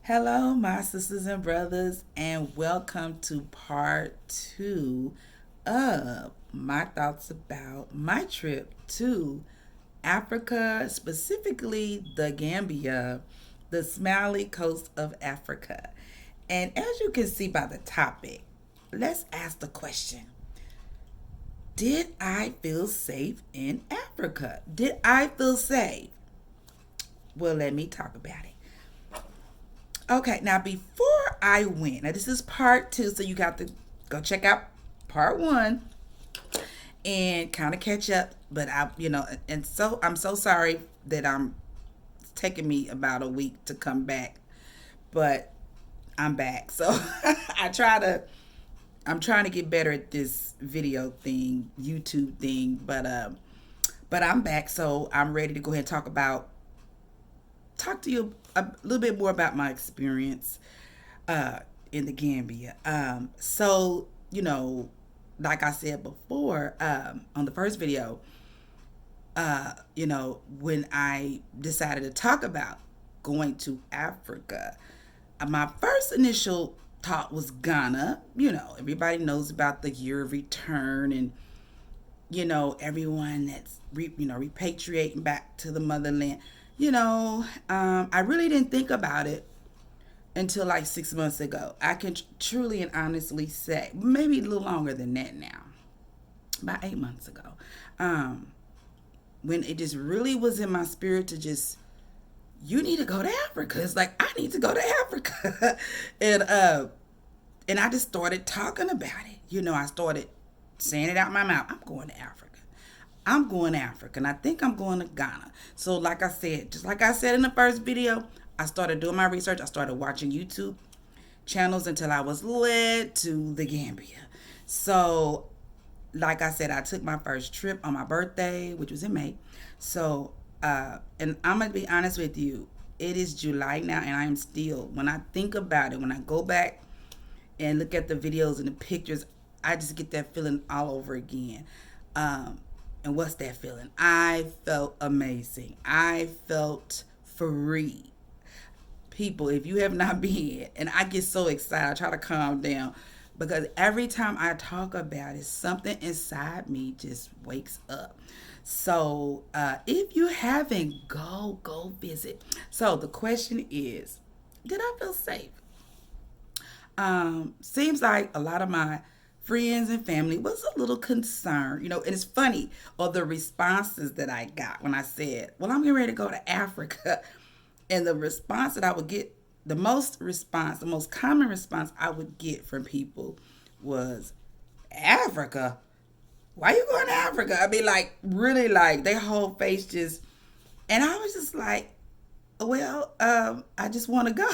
Hello, my sisters and brothers, and welcome to part two of my thoughts about my trip to Africa, specifically the Gambia, the smiley coast of Africa. And as you can see by the topic, let's ask the question: did I feel safe in Africa? Did I feel safe? Well, let me talk about it. Okay, now before I went, now this is part two, so you got to go check out part one and kind of catch up. But and so I'm so sorry that I'm it's taking me about a week to come back, but I'm back. So I try to, I'm trying to get better at this video thing, YouTube thing, but I'm back, so I'm ready to go ahead and talk to you a little bit more about my experience in the Gambia. Like I said before on the first video, when I decided to talk about going to Africa, my first initial thought was Ghana. Everybody knows about the year of return and everyone that's repatriating back to the motherland. I really didn't think about it until like 6 months ago. I can truly and honestly say, maybe a little longer than that now, about 8 months ago, when it just really was in my spirit to just, you need to go to Africa. It's like, I need to go to Africa. And I just started talking about it. I started saying it out my mouth. I'm going to Africa. I'm going to Africa, and I think I'm going to Ghana. So, like I said, just like I said in the first video, I started doing my research. I started watching YouTube channels until I was led to the Gambia. So, like I said, I took my first trip on my birthday, which was in May. So, and I'm going to be honest with you, it is July now, and I am still, when I think about it, when I go back and look at the videos and the pictures, I just get that feeling all over again. And what's that feeling? I felt amazing. I felt free. People, if you have not been, and I get so excited, I try to calm down because every time I talk about it, something inside me just wakes up. So if you haven't, go visit. So the question is, did I feel safe? Seems like a lot of my friends and family was a little concerned, and it's funny, or the responses that I got when I said, well, I'm getting ready to go to Africa. And the response that I would get, the most common response I would get from people was, Africa? Why you going to Africa? I mean, like, really, like, their whole face just, and I was just like, well, I just want to go.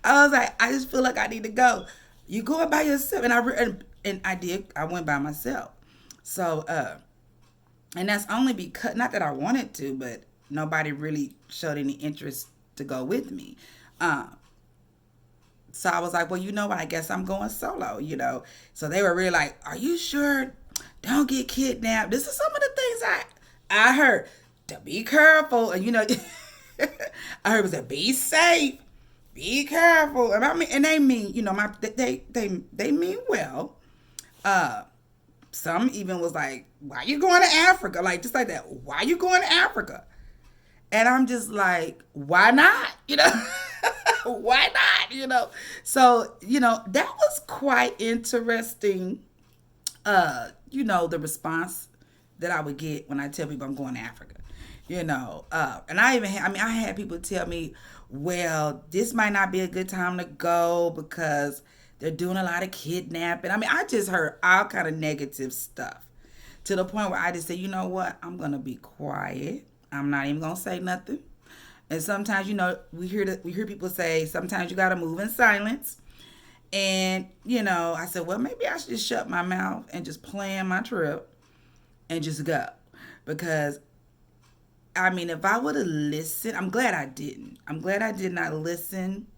I was like, I just feel like I need to go. You going by yourself, and I did. I went by myself. So, and that's only because, not that I wanted to, but nobody really showed any interest to go with me. So I was like, well, you know what? I guess I'm going solo. So they were really like, are you sure? Don't get kidnapped. This is some of the things I heard. To be careful, and I heard it was a be safe, be careful. And I mean, and they mean, they mean well. Uh, some even was like, why you going to Africa? Like, just like that. Why you going to Africa? And I'm just like, why not? Why not? So, that was quite interesting. The response that I would get when I tell people I'm going to Africa. And I had people tell me, well, this might not be a good time to go because they're doing a lot of kidnapping. I mean, I just heard all kind of negative stuff to the point where I just said, you know what? I'm going to be quiet. I'm not even going to say nothing. And sometimes, we hear people say, sometimes you got to move in silence. And, I said, well, maybe I should just shut my mouth and just plan my trip and just go. Because, I mean, if I would have listened, I'm glad I didn't. I'm glad I did not listen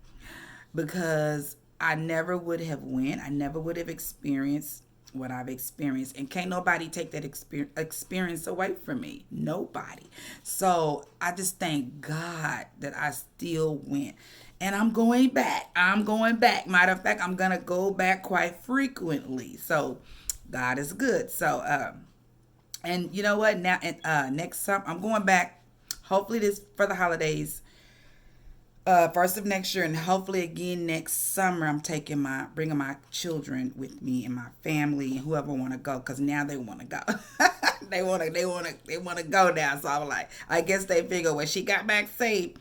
because I never would have went. I never would have experienced what I've experienced, and can't nobody take that experience away from me. Nobody. So I just thank God that I still went. And I'm going back. I'm going back. Matter of fact, I'm gonna go back quite frequently. So God is good. So and you know what? Now next summer I'm going back. Hopefully this for the holidays, first of next year, and hopefully again next summer. I'm bringing my children with me and my family and whoever want to go, because now they want to go. They want to go now. So I'm like, I guess they figure when she got back safe,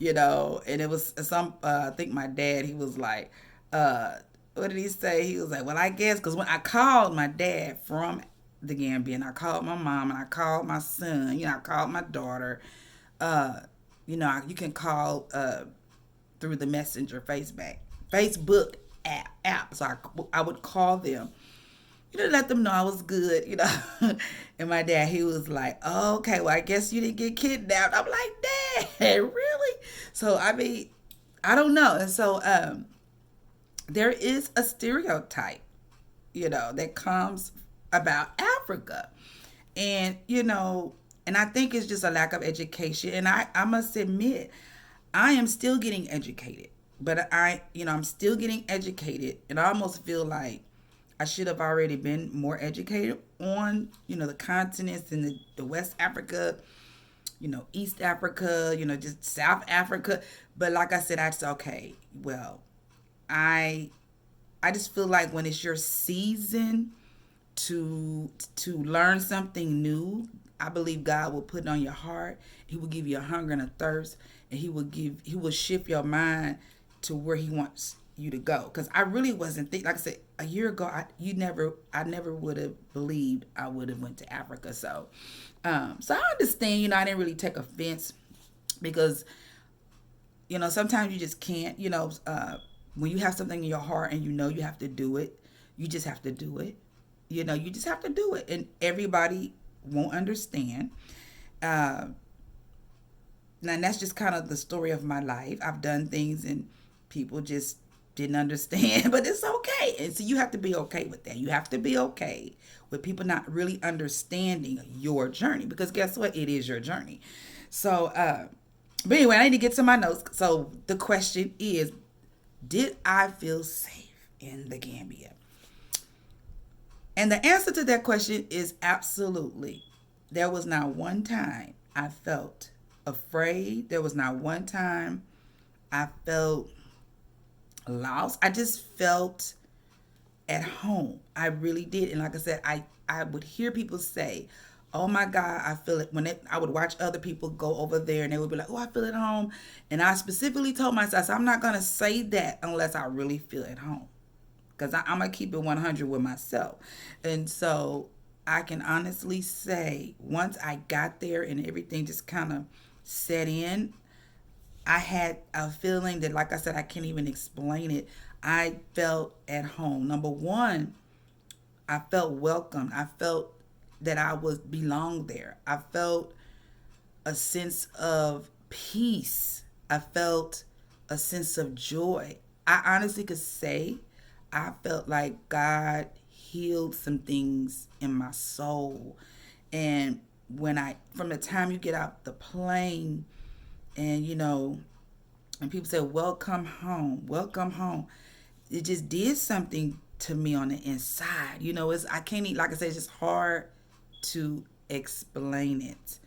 and it was some. I think my dad, he was like, what did he say? He was like, well, I guess, because when I called my dad from the Gambia, and I called my mom, and I called my son, I called my daughter. Uh, you can call through the Messenger Facebook app. So I would call them, let them know I was good. And my dad, he was like, oh, okay, well, I guess you didn't get kidnapped. I'm like, Dad, really? So I mean, I don't know. And so there is a stereotype, that comes about Africa. And I think it's just a lack of education. And I must admit, I am still getting educated. But I'm still getting educated. And I almost feel like I should have already been more educated on, the continents and the West Africa, East Africa, just South Africa. But like I said, that's okay. Well, I I just feel like when it's your season to learn something new, I believe God will put it on your heart. He will give you a hunger and a thirst, and he will shift your mind to where he wants you to go. Because I really wasn't thinking, like I said, a year ago, I never would have believed I would have went to Africa. So I understand, I didn't really take offense because, sometimes you just can't, when you have something in your heart and you have to do it, you just have to do it. You just have to do it. And everybody won't understand. And that's just kind of the story of my life. I've done things and people just didn't understand, but it's okay. And so you have to be okay with that. You have to be okay with people not really understanding your journey, because guess what? It is your journey. So, but anyway, I need to get to my notes. So the question is, did I feel safe in the Gambia? And the answer to that question is absolutely. There was not one time I felt afraid. There was not one time I felt lost. I just felt at home. I really did. And like I said, I would hear people say, oh my God, I feel it. I would watch other people go over there and they would be like, oh, I feel at home. And I specifically told myself, I said, I'm not going to say that unless I really feel at home. Because I'm going to keep it 100 with myself. And so I can honestly say, once I got there and everything just kind of set in, I had a feeling that, like I said, I can't even explain it. I felt at home. Number one, I felt welcomed. I felt that I was belonged there. I felt a sense of peace. I felt a sense of joy. I honestly could say I felt like God healed some things in my soul. And from the time you get out the plane and, and people say, welcome home, it just did something to me on the inside. I can't, like I said, it's just hard to explain it.